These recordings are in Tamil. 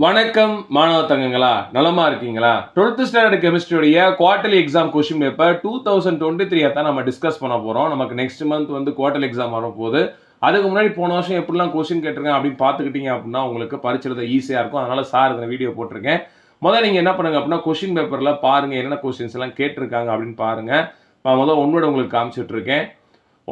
வணக்கம் மாணவ தங்கங்களா, நலமா இருக்கீங்களா? 12th ஸ்டாண்டர்ட் கெமிஸ்ட்ரியோடைய குவார்டர்லி எக்ஸாம் கொஸ்டின் பேப்பர் 2023 தான் நம்ம டிஸ்கஸ் பண்ண போறோம். நமக்கு நெக்ஸ்ட் மந்த் வந்து குவார்டர்லி எக்ஸாம் வரப்போகுது. அதுக்கு முன்னாடி போன வருஷம் எப்படிலாம் கொஸ்டின் கேட்டிருக்கேன் அப்படின்னு பார்த்துக்கிட்டீங்க அப்படின்னா உங்களுக்கு பரிட்சை எழுத ஈஸியாக இருக்கும். அதனால சார் இந்த வீடியோ போட்டிருக்கேன். முதல்ல நீங்கள் என்ன பண்ணுங்க அப்படின்னா கொஸ்டின் பேப்பரில் பாருங்க என்னென்ன கொஸ்டின்ஸ் எல்லாம் கேட்டிருக்காங்க அப்படின்னு பாருங்க. முதல்ல ஒன்னோட உங்களுக்கு காமிச்சிட்டு இருக்கேன்.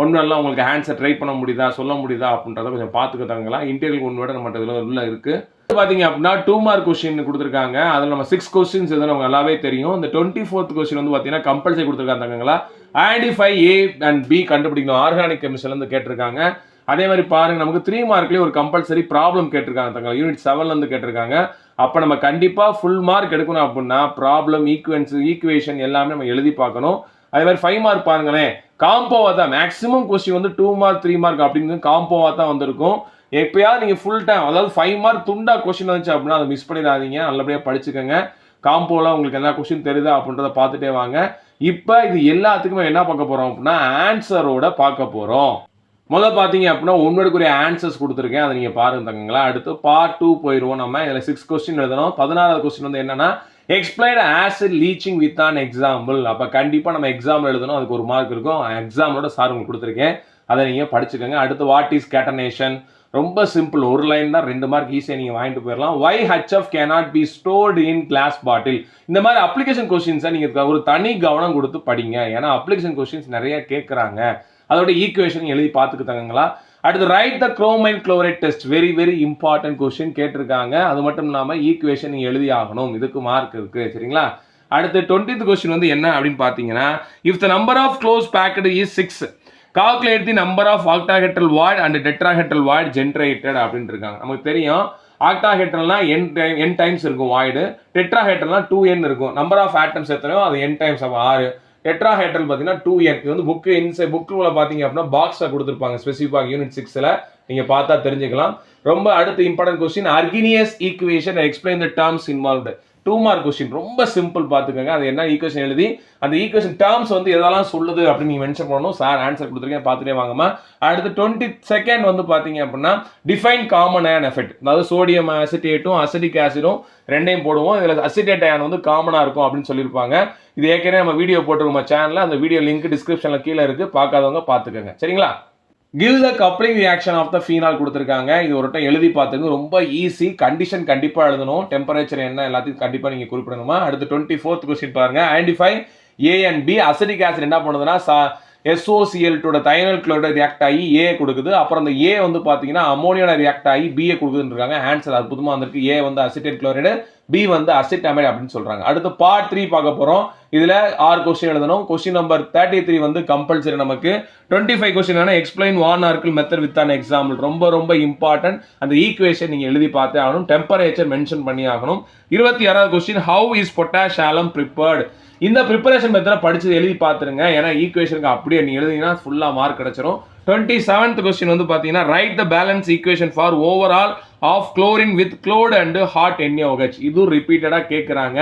ஒன்னெல்லாம் உங்களுக்கு ஆன்சர் ட்ரை பண்ண முடியுதா, சொல்ல முடியுதா அப்படின்றத கொஞ்சம் பார்த்துக்கிட்டாங்களா. இன்டீரியல் ஒன்னோட நம்ம இதில் உள்ள இருக்கு. பார்த்தீங்க அப்படின்னா 2 மார்க் கொஸ்டின் கொடுத்துருக்காங்க. அதில் நம்ம 6 கொஸ்டின்ஸ் எதுவும் நமக்கு நல்லாவே தெரியும். இந்த 24th கொஸ்டின் வந்து பார்த்தீங்கன்னா கம்பல்சரி கொடுத்துருக்காங்களா. ஐடென்டிஃபை ஏ அண்ட் பி கண்டுபிடிக்கணும். ஆர்கானிக் கெமிஸ்ட்ரிலேருந்து கேட்டிருக்காங்க. அதே மாதிரி பாருங்க நமக்கு 3 மார்க்லேயே ஒரு கம்பல்சரி ப்ராப்ளம் கேட்டிருக்காங்க தங்க. யூனிட் 7லேருந்து கேட்டிருக்காங்க. அப்போ நம்ம கண்டிப்பாக ஃபுல் மார்க் எடுக்கணும் அப்படின்னா ப்ராப்ளம் ஈக்குவேஷன் எல்லாமே நம்ம எழுதி பார்க்கணும். அதே மாதிரி 5 மார்க் பாருங்களேன், காம்போவா தான் மேக்ஸிமம் கொஸ்டின் வந்து 2 மார்க் 3 மார்க் அப்படின்னு காம்போவா தான் வந்திருக்கும். எப்பயாவது நீங்கள் ஃபுல் டைம் அதாவது 5 மார்க் துண்டா கொஸ்டின் வந்துச்சு அப்படின்னா அதை மிஸ் பண்ணிடாதீங்க. நல்லபடியாக படிச்சுக்கோங்க. காம்போலாம் உங்களுக்கு என்ன கொஸ்டின் தெரியுதா அப்படின்றத பார்த்துட்டே வாங்க. இப்போ இது எல்லாத்துக்குமே என்ன பார்க்க போகிறோம் அப்படின்னா ஆன்சரோட பார்க்க போகிறோம். முதல்ல பார்த்தீங்க அப்படின்னா உண்மைக்குரிய ஆன்சர்ஸ் கொடுத்துருக்கேன், அதை நீங்கள் பாருங்க தங்கங்களா. அடுத்து பார்ட் 2 போயிடுவோம். நம்ம இதில் 6 கொஸ்டின் எழுதணும். 16வது கொஸ்டின் வந்து என்னன்னா explain acid leaching with an example. அப்போ கண்டிப்பாக நம்ம எக்ஸாம்பிள் எழுதணும். அதுக்கு ஒரு மார்க் இருக்கும். எக்ஸாம்பிளோட சார் உங்களுக்கு கொடுத்துருக்கேன், அதை நீங்கள் படிச்சுக்கோங்க. அடுத்து வாட் இஸ் கேட்டனேஷன், ரொம்ப சிம்பிள், ஒரு லைன் தான், 2 மார்க் ஈஸியாக நீங்கள் வாங்கிட்டு போயிடலாம். வை HF cannot be stored in glass bottle. இந்த மாதிரி அப்ளிகேஷன் கொஸ்டின்ஸை நீங்கள் ஒரு தனி கவனம் கொடுத்து படிங்க. ஏன்னா அப்ளிகேஷன் கொஸ்டின்ஸ் நிறைய கேட்குறாங்க. அதோட ஈக்குவேஷன் எழுதி பார்த்துக்கிட்டாங்களா. அடுத்து write the chromyl chloride test, very very important question கேட்டிருக்காங்க. அது மட்டும் இல்லாமல் ஈக்குவேஷன் நீங்கள் எழுதி ஆகணும். இதுக்கு மார்க் இருக்கு, சரிங்களா. அடுத்து 20th கொஸ்டின் வந்து என்ன அப்படின்னு பார்த்தீங்கன்னா if the number of close packet is 6 calculate the number of octahedral void and tetrahedral void generated அப்படின்னு இருக்காங்க. நமக்கு தெரியும் ஆக்டாஹெட்ரல்னா n டைம்ஸ் இருக்கும் வாய்டு, டெட்ராஹெட்ரல்னா 2n இருக்கும். நம்பர் ஆஃப் ஆட்டம்ஸ் எத்தனையோ அது n டைம்ஸ் 6. டெட்ராஹெட்ரல் பார்த்தீங்கன்னா 2n. இது வந்து புக்குள்ள பார்த்தீங்க அப்படின்னா பாக்ஸில் கொடுத்துருப்பாங்க ஸ்பெசிஃபிக்காக யூனிட் 6ல் நீங்கள் பார்த்தா தெரிஞ்சுக்கலாம். ரொம்ப அடுத்து important question Arrhenius equation explain the terms involved. 2 mark question ரொம்ப சிம்பிள் பார்த்துக்கோங்க. அது என்ன ஈக்குவேஷன் எழுதி அந்த ஈக்குவேஷன் டேர்ம்ஸ் வந்து எதெல்லாம் சொல்லுது அப்படின்னு நீங்கள் மென்ஷன் பண்ணணும். சார் ஆன்சர் கொடுத்துருக்கேன், பார்த்துட்டே வாங்கம்மா. அடுத்து 22nd வந்து பார்த்தீங்க அப்படின்னா டிஃபைன் காமன் அயன் எஃபெக்ட், அதாவது சோடியம் அசிட்டேட்டும் அசிட்டிக் ஆசிடும் ரெண்டையும் போடுவோம். இதில் அசிட்டேட் அயன் வந்து காமனாக இருக்கும் அப்படின்னு சொல்லியிருப்பாங்க. இது ஏற்கனவே நம்ம வீடியோ போட்டுருக்கோம் சேனலில். அந்த வீடியோ லிங்க் டிஸ்கிரிப்ஷனில் கீழே இருக்குது, பார்க்காதவங்க பார்த்துக்கோங்க, சரிங்களா. Give the coupling reaction of the phenol கொடுத்துருக்காங்க. இது ஒரு டைம் எழுதி பார்த்துங்க, ரொம்ப ஈஸி. கண்டிஷன் கண்டிப்பாக எழுதணும். டெம்பரேச்சர் என்ன எல்லாத்தையும் கண்டிப்பாக நீங்கள் குறிப்பிடணுமா. அடுத்து 24th கொஸ்டின் பாருங்க. Identify A and B. Acetic acid என்ன பண்ணுதுன்னா SOCl2 தைனல் குளோரைடு ரியாக்ட் ஆகி ஏ கொடுக்குது. அப்புறம் அந்த ஏ வந்து பார்த்தீங்கன்னா அமோனியோட ரியாக்ட் ஆகி பிஏ கொடுக்குதுன்றாங்க. ஆன்சர் அற்புதமாக வந்திருக்கு. ஏ வந்து அசிட்டேட் குளோரைடு, பி வந்து அசிட்டமைடு அப்படின்னு சொல்றாங்க. அடுத்து பார்ட் 3 பார்க்க போறோம். இதுல 6 கொஸ்டின் எழுதணும். கொஸ்டின் நம்பர் 33 வந்து கம்பல்சரி நமக்கு. 25 கொஸ்டின் என்ன explain van Arkel method with an example. ரொம்ப ரொம்ப இம்பார்ட்டன்ட். அந்த ஈக்குவேஷன் நீங்க எழுதி பார்த்தே ஆகணும். டெம்பரேச்சர் மென்ஷன் பண்ணி ஆகணும். 26வது question how is potash alum prepared. இந்த ப்ரிப்பரேஷன் மெத்தட படிச்சு எழுதி பார்த்துருங்க. ஏன்னா ஈக்குவேஷனுக்கு அப்படியே நீங்க எழுதிங்கன்னா ஃபுல்லா மார்க் கிடைச்சிரும். 27th கொஸ்டின் வந்து பார்த்தீங்கன்னா write the balance equation for overall of chlorine with cold and hot NaOH. இது ரிப்பீட்டடாக கேட்குறாங்க.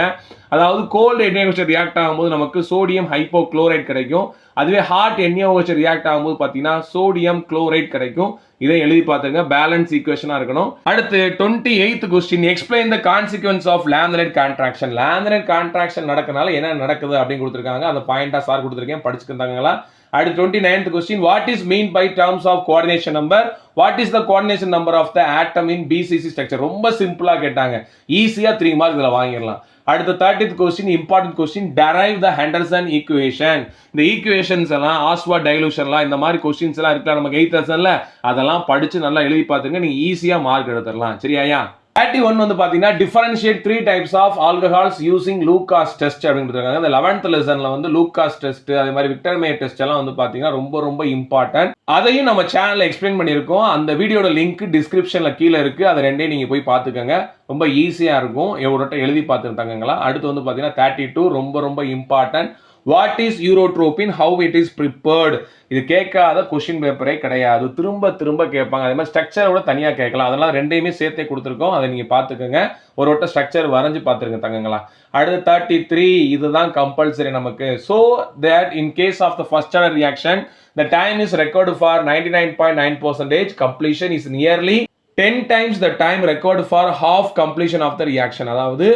அதாவது கோல்டு NaOH ரியாக்ட் ஆகும்போது நமக்கு சோடியம் ஹைப்போக்ளோரைட் கிடைக்கும். அதுவே ஹாட் NaOH ரியாக்ட் ஆகும்போது பார்த்தீங்கன்னா சோடியம் குளோரைட் கிடைக்கும். இதை எழுதி பார்த்துங்க. பேலன்ஸ் ஈக்குவேஷனாக இருக்கணும். அடுத்து 28th question explain the consequences of lanthanide contraction. Lanthanide contraction நடக்கனால என்ன நடக்குது அப்படின்னு கொடுத்துருக்காங்க. அந்த பாயிண்டா சார் கொடுத்துருக்கேன், படிச்சுக்கிட்டாங்களா. அடுத்து 29th question what is mean by terms of coordination number, what is the coordination number of the atom in BCC structure. ரொம்ப சிம்பிளா கேட்டாங்க, ஈஸியா 3 மார்க் இதில் வாங்கிடலாம். அடுத்து 30th question important question derive த ஹெண்டர்சன் ஈக்குவேஷன். இந்த ஈக்குவேஷன்ஸ் எல்லாம் ஆஸ்வார்ட் டைலூஷன்லாம் இந்த மாதிரி கொஸ்டின்ஸ் எல்லாம் இருக்கலாம் நமக்கு 8th லெசன்ல. அதெல்லாம் படிச்சு நல்லா எழுதி பார்த்துங்க, நீங்க ஈஸியா மார்க் எடுத்துடலாம், சரியா. 31 வந்து பாத்தீங்கன்னா differentiate 3 types of alcohols using Lucas test அப்படின்னு கொடுத்துருக்காங்க. இந்த 11th லெசன்ல வந்து லூகாஸ் டெஸ்ட் அதே மாதிரி விக்டர் மேயர் டெஸ்ட் எல்லாம் வந்து பாத்தீங்கன்னா ரொம்ப ரொம்ப இம்பார்ட்டன்ட். அதையும் நம்ம சேனல்ல எக்ஸ்பிளைன் பண்ணியிருக்கோம். அந்த வீடியோட லிங்க் டிஸ்கிரிப்ஷன்ல கீழே இருக்கு. அதை ரெண்டையும் நீங்க போய் பார்த்துக்கோங்க. ரொம்ப ஈஸியா இருக்கும். எவ்வளோ எழுதி பார்த்துருந்தாங்களா. அடுத்து வந்து பாத்தீங்கன்னா 32 ரொம்ப ரொம்ப important. What is urotropine, how it is prepared. இது கேட்காத கொஸ்டின் பேப்பரே கிடையாது. திரும்ப திரும்ப கேட்பாங்க. அதே மாதிரி ஸ்ட்ரக்சரோட தனியாக கேட்கலாம். அதெல்லாம் ரெண்டையுமே சேர்த்தே கொடுத்துருக்கோம். அதை நீங்கள் பார்த்துக்கோங்க. ஒரு வட்ட ஸ்ட்ரக்சர் வரைஞ்சி பார்த்துருங்க தங்கங்களா. அடுத்து 33 இதுதான் கம்பல்சரி நமக்கு. So that in case of the first order reaction the time is recorded for 99.9%, completion is nearly 10 times the time required for half completion of the reaction. அதாவது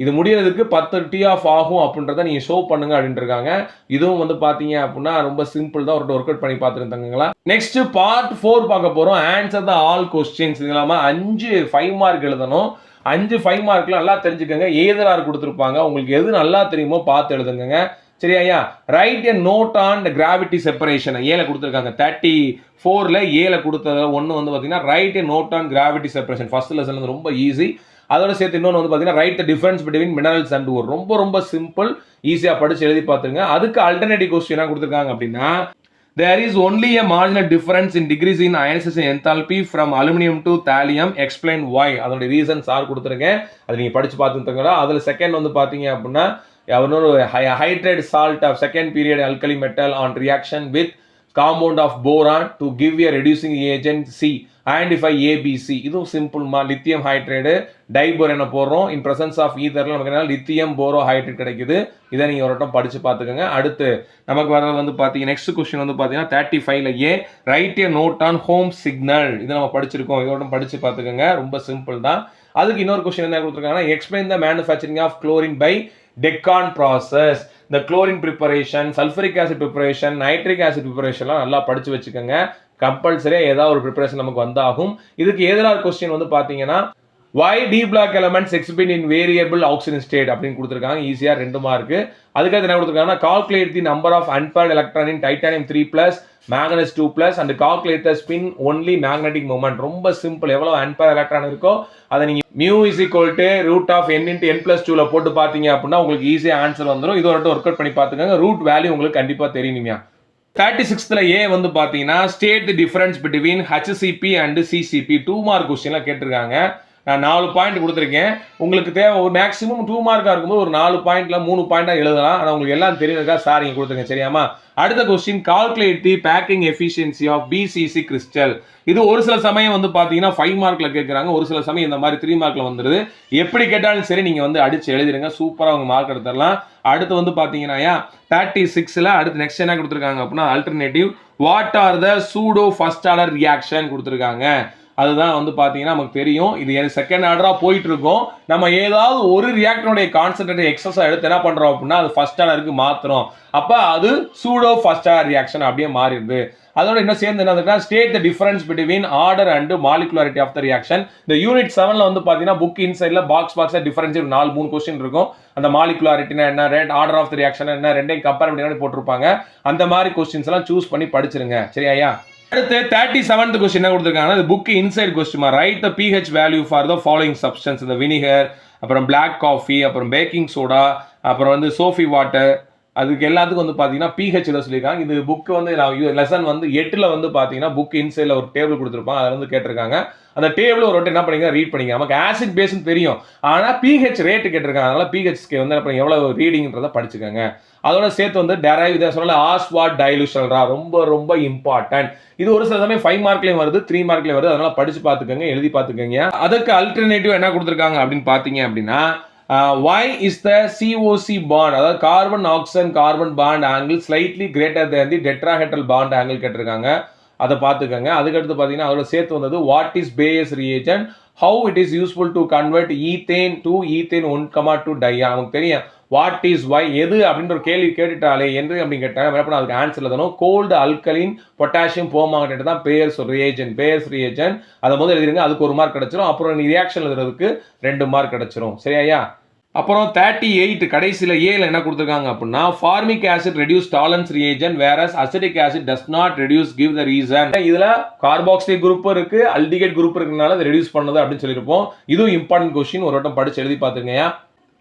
இது முடியறதுக்கு 10 டி ஆஃப் ஆகும் அப்படின்றத நீங்க ஷோ பண்ணுங்க அப்படின்ட்டு இருக்காங்க. இதுவும் வந்து பாத்தீங்க அப்படின்னா ரொம்ப சிம்பிள் தான், ஒரு ஒர்க் அவுட் பண்ணி பார்த்துருந்தாங்களா. நெக்ஸ்ட் பார்ட் 4 பார்க்க போறோம். Answer the all questions. இது இல்லாம 5 மார்க் எழுதணும். 5 மார்க்ல நல்லா தெரிஞ்சுக்கோங்க. ஏதர் கொடுத்துருப்பாங்க, உங்களுக்கு எது நல்லா தெரியுமோ பார்த்து எழுதுங்க. சரியா? Write a note on gravity separation ஏல கொடுத்துருக்காங்க. 34ல ஏல கொடுத்தது ஒன்று வந்து பார்த்தீங்கன்னா write a note on gravity separation first lesson வந்து ரொம்ப ஈஸி. அதோட சேர்த்து இன்னொன்று வந்து பார்த்தீங்கன்னா write the difference between minerals and ore. ரொம்ப ரொம்ப சிம்பிள், ஈஸியாக படிச்சு எழுதி பார்த்துங்க. அதுக்கு அல்டர்னேட்டிவ் கொஸ்டின் என்ன கொடுத்துருக்காங்க அப்படின்னா there is only a marginal difference in degrees in ionization enthalpy from aluminum to thallium, explain why. அதோட ரீசன்ஸ் ஆர் கொடுத்துருக்கேன், அது நீங்கள் படிச்சு பார்த்துருந்தீங்களா. அதில் செகண்ட் வந்து பார்த்தீங்க அப்படின்னா இன்னொரு hydrate salt of second period alkali metal on reaction with compound of boron to give a reducing agent C identify ABC. இதுவும் சிம்பிள்மா. லித்தியம் ஹைட்ரேடு டைபோரேனை போடுறோம். இன் பிரசன்ஸ் ஆஃப் ஈதரில் நமக்கு என்ன லித்தியம் போரோ ஹைட்ரேட் கிடைக்குது. இதை நீங்கள் ஒரு வட்டம் படித்து பார்த்துக்கோங்க. அடுத்து நமக்கு வர வந்து பார்த்தீங்கன்னா நெக்ஸ்ட் கொஸ்டின் வந்து பார்த்தீங்கன்னா 35ல A write a note on home signal. இதை நம்ம படிச்சிருக்கோம், இதோட படித்து பார்த்துக்கோங்க. ரொம்ப சிம்பிள் தான். அதுக்கு இன்னொரு கொஸ்டின் என்ன கொடுத்துருக்காங்கன்னா explain the manufacturing of chlorine by Deacon process. இந்த chlorine preparation, sulphuric acid preparation, nitric acid ப்ரிப்பரேஷன்லாம் நல்லா படித்து வச்சுக்கோங்க. கம்பல்சரியாக ஏதாவது ஒரு ப்ரிப்பரேஷன் நமக்கு வந்தாகும். இதுக்கு எதிராக கொஸ்டின் வந்து பார்த்தீங்கன்னா why d block elements exhibit in variable oxidation state அப்படின்னு கொடுத்துருக்காங்க. ஈஸியாக 2 மார்க்கு. அதுக்காக என்ன கொடுத்துருக்காங்கன்னா calculate the number of unpaired electron in titanium 3+, manganese 2+, and calculate the spin only magnetic moment. ரொம்ப சிம்பிள். எவ்வளோ unpaired electron இருக்கோ அதை நீங்கள் mu is equal to root of n into n+2ல போட்டு பார்த்தீங்க அப்படின்னா உங்களுக்கு ஈஸியாக ஆன்சர் வந்துடும். இது ஒரு ஒர்க் அவுட் பண்ணி பார்த்துக்கோங்க. ரூட் வேல்யூ உங்களுக்கு கண்டிப்பாக தெரியணுமையா. 36ல ஏ வந்து பார்த்தீங்கன்னா state the difference between HCP and CCP 2 mark கொஸ்டின்லாம் கேட்டிருக்காங்க. நான் 4 பாயிண்ட் கொடுத்துருக்கேன். உங்களுக்கு தேவை ஒரு மேக்ஸிமம் 2 மார்க்காக இருக்கும்போது ஒரு 4 பாயிண்ட்ல 3 பாயிண்டாக எழுதலாம். ஆனால் உங்களுக்கு எல்லாம் தெரியுதுக்கா சார் இங்கே கொடுத்துருங்க. சரியாமா? அடுத்த question calculate the packing efficiency of BCC crystal. இது ஒரு சில சமயம் வந்து பார்த்தீங்கன்னா 5 மார்க்கில் கேட்குறாங்க, ஒரு சில சமயம் இந்த மாதிரி 3 மார்க்கில் வந்துடுது. எப்படி கேட்டாலும் சரி நீங்கள் வந்து அடிச்சு எழுதிடுங்க, சூப்பராக அவங்க மார்க் எடுத்துடலாம். அடுத்து வந்து பார்த்தீங்கன்னா 36ல அடுத்து நெக்ஸ்ட் என்ன கொடுத்துருக்காங்க அப்படின்னா alternative what are the pseudo first order reaction கொடுத்துருக்காங்க. அதுதான் வந்து பார்த்தீங்கன்னா நமக்கு தெரியும். இது செகண்ட் ஆர்டராக போயிட்டு இருக்கோம். நம்ம ஏதாவது ஒரு ரியாக்டருடைய கான்சென்ட்ரேட் எக்ஸஸாக எடுத்து என்ன பண்ணுறோம் அப்படின்னா அது ஃபர்ஸ்ட் ஆர்டருக்கு மாற்றுறோம். அப்போ அது சூடோ ஃபர்ஸ்ட் ஆர்டர் ரியாக்ஷன் அப்படியே மாறிடுது. அதோட என்ன சேர்ந்து என்ன state the difference between order and molecularity of the reaction. இந்த யூனிட் 7ல வந்து பார்த்தீங்கன்னா புக் இன்சைட்ல பாக்ஸ் டிஃபரன்ஸ் 3 கொஸ்டின் இருக்கும். அந்த மாலிகுலாரிட்டினா என்ன, ஆர்டர் ஆஃப் த ரியாக்ஷன் என்ன, ரெண்டையும் கம்பேர் பண்ணி போட்டிருப்பாங்க. அந்த மாதிரி கொஸ்டின்ஸ் எல்லாம் சூஸ் பண்ணி படிச்சிருங்க. சரியா? அடுத்து 37th கொஸ்டின் என்ன கொடுத்துருக்காங்கன்னா book inside question right the pH value for the following substance. இந்த வினிகர், அப்புறம் பிளாக் காஃபி, அப்புறம் பேக்கிங் சோடா, அப்புறம் வந்து சோஃபி வாட்டர், அதுக்கு எல்லாத்துக்கும் வந்து பார்த்தீங்கன்னா pH சொல்லியிருக்காங்க. இது புக்கு வந்து லெசன் வந்து 8ல் வந்து பார்த்தீங்கன்னா புக் இன்சைடில் ஒரு டேபிள் கொடுத்துருப்பாங்க, அதில் வந்து கேட்டிருக்காங்க. அந்த டேபிள் ஒரு வாட்டி என்ன பண்ணிங்க ரீட் பண்ணிங்க. நமக்கு ஆசிட் பேஸ்ன்னு தெரியும், ஆனால் pH ரேட்டு கேட்டிருக்காங்க. அதனால pHக்கு வந்து என்ன எவ்வளோ ரீடிங்கிறத படிச்சுக்கோங்க. அதோட சேர்த்து வந்து டெரைவ் இதை சொல்லல ஆஸ்வாட் டைலூஷன்ரா ரொம்ப ரொம்ப இம்பார்ட்டன்ட். இது ஒரு சில சமயம் 5 மார்க்லேயும் வருது, 3 மார்க்லேயும் வருது. அதனால படிச்சு பார்த்துக்கோங்க, எழுதி பார்த்துக்கோங்க. அதுக்கு அல்டர்னேட்டிவ் என்ன கொடுத்துருக்காங்க அப்படின்னு பார்த்தீங்க அப்படின்னா why is the COC bond அதாவது carbon oxygen carbon bond angle slightly greater than the tetrahedral bond angle கேட்டிருக்காங்க. அதை பார்த்துக்கோங்க. அதுக்கடுத்து பார்த்தீங்கன்னா அதோட சேர்த்து வந்தது what is Baeyer's reagent, how it is useful to convert ethene to ethane 1,2 diol. நமக்கு தெரியும் வாட் இஸ் வை எது அப்படின்ற ஒரு கேள்வி கேட்டுட்டாலே என்று அப்படின்னு கேட்டாங்க. அதுக்கு ஆன்சர் எழுதணும். கோல்டு அல்கலின் பொட்டாசியம் பெர்மாங்கனேட் தான் பேர்ஸ் ரியேஜன். அதை முதல்ல எழுதிருங்க, அதுக்கு 1 மார்க் கிடைச்சிரும். அப்புறம் ரியாக்ஷன் எழுதுறதுக்கு 2 மார்க் கிடைச்சிரும். சரியா? அப்புறம் 38 கடைசியில் ஏல என்ன கொடுத்துருக்காங்க அப்படின்னா formic acid reduce tolerance reagent various acetic acid does not reduce give the reason. இதுல கார்பாக்சிலிக் குரூப் இருக்கு, அல்டிகேட் குரூப் இருக்குனால அதை ரெடியூஸ் பண்ணது அப்படின்னு சொல்லியிருப்போம். இதுவும் இம்பார்ட்டன்ட் கொஸ்டின், ஒரு வட்டம் படிச்சு எழுதி பார்த்துங்க.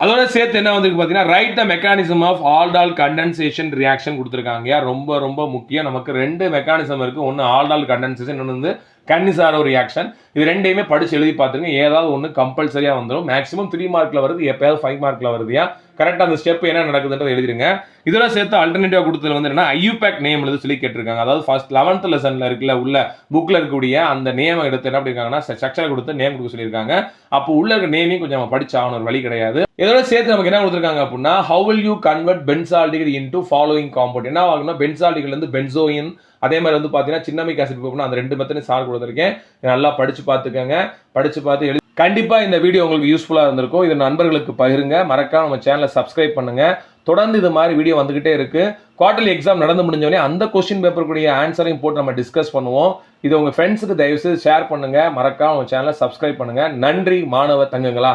அதோட சேர்த்து என்ன வந்து பார்த்தீங்கன்னா write the mechanism of aldol condensation reaction கொடுத்துருக்காங்க. ரொம்ப ரொம்ப முக்கியம். நமக்கு 2 மெக்கானிசம் இருக்கு. ஒன்று ஆல்டால் கண்டென்சேஷன், இன்னொன்று வந்து கன்னிசாரோ ரியாக்ஷன். இது ரெண்டையுமே படிச்சு எழுதி பார்த்துருங்க. ஏதாவது ஒன்று கம்பல்சரியா வந்துடும். மேக்ஸிமம் 3 மார்க்ல வருது, எப்பயாவது 5 மார்க்ல வருதுயா. கரெக்டாக அந்த ஸ்டெப் என்ன நடக்குதுன்றது எழுதிருங்க. இதெல்லாம் சேர்த்து அல்டர்னேட்டிவா கொடுத்தது வந்து என்ன ஐயூபேக் நேம் எழுதி சொல்லி கேட்டிருக்காங்க. அதாவது ஃபர்ஸ்ட் 11th லெசன்ல இருக்குல்ல உள்ள புக்ல இருக்கக்கூடிய அந்த நேம் எடுத்து என்ன பண்ணிருக்காங்கன்னா ஸ்ட்ரக்சர் கொடுத்து நேம் கொடுக்க சொல்லியிருக்காங்க. அப்போ உள்ள இருக்க நேமையும் கொஞ்சம் நம்ம படிச்சாகணும், ஒரு வழி கிடையாது. இதோட சேர்த்து நமக்கு என்ன கொடுத்துருக்காங்க அப்படின்னா how will you convert benzaldehyde into following compound. என்ன ஆகும்னா பென்சால்டிகைட்ல இருந்து பென்சோயின், அதே மாதிரி வந்து பார்த்தீங்கன்னா சின்னமிக் ஆசிட் பேப்பர்னா அந்த 2 மெத்தடும் சார் கொடுத்துருக்கேன். நல்லா படிச்சு பார்த்துக்கங்க. படிச்சு பார்த்து எழுதி கண்டிப்பா இந்த வீடியோ உங்களுக்கு யூஸ்ஃபுல்லா இருந்திருக்கும். இது நண்பர்களுக்கு பகிருங்க. மறக்காம நம்ம சேனலை சப்ஸ்கிரைப் பண்ணுங்க. தொடர்ந்து இது மாதிரி வீடியோ வந்துகிட்டே இருக்கு. குவார்டர்லி எக்ஸாம் நடந்து முடிஞ்சோடனே அந்த கொஸ்டின் பேப்பருக்குரிய ஆன்சரையும் போட்டு நம்ம டிஸ்கஸ் பண்ணுவோம். இது உங்க ஃப்ரெண்ட்ஸுக்கு தயவுசெய்து ஷேர் பண்ணுங்க. மறக்காம நம்ம சேனலை சப்ஸ்கிரைப் பண்ணுங்க. நன்றி மாணவ தங்கங்களா.